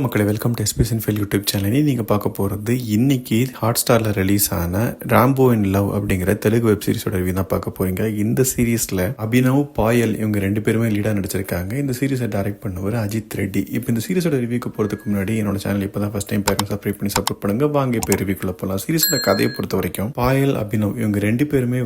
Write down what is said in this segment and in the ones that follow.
மக்களை welcome to SPS இன்ஃபெல் YouTube channel. நீங்கள் பார்க்க போகிறது இன்னைக்கு ஹாட் ஸ்டாரில் ரிலீஸ் ஆன ராம்போ இன் லவ் அப்படிங்கிற தெலுங்கு வெப் சீரிஸோட ரிவ்யூ தான் பார்க்க போறீங்க. இந்த சீரீஸில் அபினவ், பாயல் இவங்க ரெண்டு பேருமே லீடாக நடிச்சிருக்காங்க. இந்த சீரிஸை டைரக்ட் பண்ணவர் அஜித் ரெட்டி. இப்போ இந்த சீரிஸோட ரிவ்யூக்கு போகிறதுக்கு முன்னாடி என்னோட சேனல் இப்போ தான் ஃபஸ்ட் டைம் பார்க்க சப்ஸ்கிரைப் பண்ணி சப்போர்ட் பண்ணுங்க. வாங்க இப்போ ரிவ்யூக்குள்ள போகலாம். சீரிஸோட கதையை பொறுத்த வரைக்கும் பாயல், அபினவ் இவங்க ரெண்டு பேருமே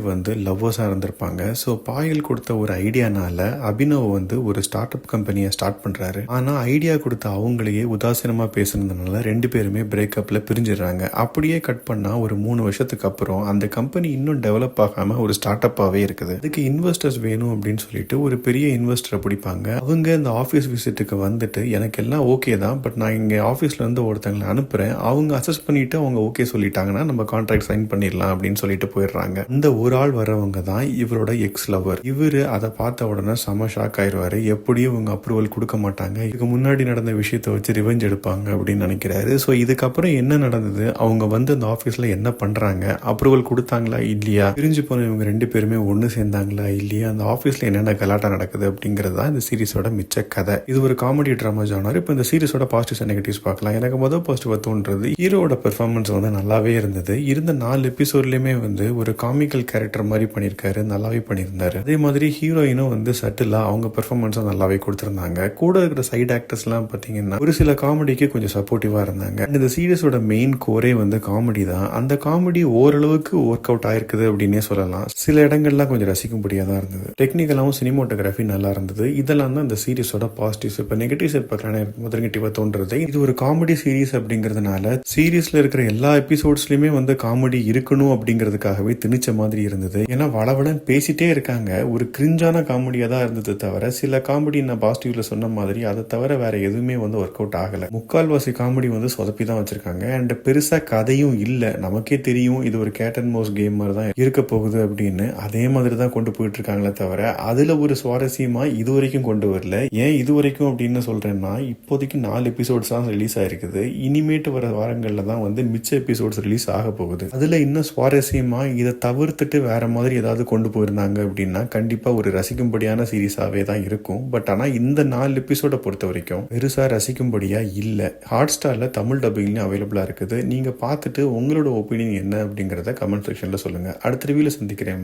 லவ்வர்ஸாக இருந்திருப்பாங்க. ஸோ பாயல் கொடுத்த ஒரு ஐடியானால அபினவ் ஒரு ஸ்டார்ட் அப் கம்பெனியை ஸ்டார்ட் பண்ணுறாரு. ஆனால் ஐடியா கொடுத்த அவங்களையே உதாசீனமா பேசுனதுனால ரெண்டு பேருமே பிரேக்கப்ல பிரிஞ்சிடறாங்க. அப்படியே கட் பண்ணா ஒரு 3 வருஷத்துக்கு அப்புறம் அந்த கம்பெனி இன்னும் டெவலப் ஆகாம ஒரு ஸ்டார்ட் அப்பாவே இருக்குது. அதுக்கு இன்வெஸ்டர்ஸ் வேணும் அப்படின்னு சொல்லிட்டு ஒரு பெரிய இன்வெஸ்டரை பிடிப்பாங்க. அவங்க இந்த ஆஃபீஸ் விசிட்டுக்கு வந்துட்டு எனக்கு எல்லாம் ஓகே தான், பட் நான் இங்க ஆஃபீஸ்ல இருந்து ஒருத்தங்களை அனுப்புறேன், அவங்க அசஸ் பண்ணிட்டு அவங்க ஓகே சொல்லிட்டாங்கன்னா நம்ம கான்ட்ராக்ட் சைன் பண்ணிடலாம் அப்படின்னு சொல்லிட்டு போயிடுறாங்க. இந்த ஒரு ஆள் வரவங்க தான் இவரோட எக்ஸ் லவர். இவரு அதை பார்த்த உடனே செம ஷாக் ஆயிடுவாரு. எப்படியும் இவங்க அப்ரூவல் கொடுக்க மாட்டாங்க, இதுக்கு முன்னாடி நடந்த விஷயத்தை வச்சு ரிவெஞ்ச் எடுப்பாங்க அப்படின்னு நினைக்கிறாரு. ஸோ இதுக்கப்புறம் என்ன நடந்தது, அவங்க அந்த ஆஃபீஸில் என்ன பண்ணுறாங்க, அப்ரூவல் கொடுத்தாங்களா இல்லையா, பிரிஞ்சு போன இவங்க ரெண்டு பேருமே ஒன்று சேர்ந்தாங்களா இல்லையா, அந்த ஆஃபீஸில் என்னென்ன கலாட்டா நடக்குது அப்படிங்கிறது தான் இந்த சீரிஸோட மிச்ச கதை. இது ஒரு காமெடி ட்ராமா ஜானர். இப்போ இந்த சீரிஸோட பாசிட்டிவ்ஸ் அண்ட் நெகட்டிவ்ஸ் பார்க்கலாம். எனக்கு முதல் பாசிட்டிவ் தோன்றது ஹீரோட பெர்ஃபார்மன்ஸ் நல்லாவே இருந்தது. இருந்த 4 எபிசோட்லயுமே ஒரு காமிக்கல் கேரக்டர் மாதிரி பண்ணியிருக்காரு, நல்லாவே பண்ணியிருந்தாரு. அதே மாதிரி ஹீரோயினும் சட்டிலா அவங்க பெர்ஃபார்மன்ஸும் நல்லாவே கொடுத்துருந்தாங்க. கூட இருக்கிற சைட் ஆக்டர்ஸ்லாம் பார்த்தீங்கன்னா ஒரு சில காமெடிக்கு கொஞ்சம் சப்போர்ட்டிவா இருந்தாங்க. இந்த சீரிஸோட மெயின் கோரே காமெடி தான். அந்த காமெடி ஓரளவுக்கு ஒர்க் அவுட் ஆயிருக்குது அப்படின்னே சொல்லலாம். சில இடங்கள்லாம் கொஞ்சம் ரசிக்கும்படியா தான் இருந்தது. டெக்னிக்கலாவும் சினிமோட்டோகிராஃபி நல்லா இருந்தது. இதெல்லாம் தான் இந்த சீரிஸோட பாசிட்டிவ்ஸ். இப்போ நெகட்டிவ்ஸ் பார்க்கலாம். நெகட்டிவா தோன்றது, இது ஒரு காமெடி சீரிஸ் அப்படிங்கிறதுனால சீரிஸ்ல இருக்கிற எல்லா எபிசோட்ஸ்லயுமே காமெடி இருக்கணும் அப்படிங்கிறதுக்காகவே திணிச்ச மாதிரி இருந்தது. ஏன்னா வளவளன்னு பேசிட்டே இருக்காங்க. ஒரு கிரிஞ்சான காமெடியா தான் இருந்தது தவிர சில காமெடி நான் பாசிட்டிவ்ல சொன்ன மாதிரி அதை தவிர வேற எதுவுமே ஒர்க் அவுட் ஆகல. முக்கால்வாசி காமெடி சொதப்பி தான் வச்சிருக்காங்க. அண்ட் பெருசா கதையும் இல்லை. நமக்கே தெரியும் இது ஒரு கேட் அண்ட் மவுஸ் கேம் மாதிரி தான் இருக்க போகுது அப்படின்னு. அதே மாதிரி தான் கொண்டு போயிட்டு இருக்காங்களே தவிர அதுல ஒரு சுவாரஸ்யமா இது வரைக்கும் கொண்டு வரல. ஏன் இது வரைக்கும் அப்படின்னு சொல்றேன்னா, இப்போதைக்கு 4 எபிசோட்ஸ் தான் ரிலீஸ் ஆயிருக்குது. இனிமேட்டு வர வாரங்கள்ல தான் மிச்ச எபிசோட்ஸ் ரிலீஸ் ஆக போகுது. அதுல இன்னும் சுவாரஸ்யமா இதை தவிர்த்துட்டு வேற மாதிரி ஏதாவது கொண்டு போயிருந்தாங்க அப்படின்னா கண்டிப்பா ஒரு ரசிக்கும்படியான சீரிஸாவே தான் இருக்கும். பட் ஆனா இந்த 4 எபிசோட பொறுத்த வரைக்கும் பெருசா ரசிக்கும்படியா இல்ல. ஹாட் ஸ்டார்ல தமிழ் டப்பிங்லயும் அவைலபிளா இருக்குது. நீங்க பார்த்துட்டு உங்களோட ஒப்பீனியன் என்ன அப்படிங்கறத கமெண்ட் செக்ஷன்ல சொல்லுங்க. அடுத்த ரிவ்யூல சந்திக்கிறேன்.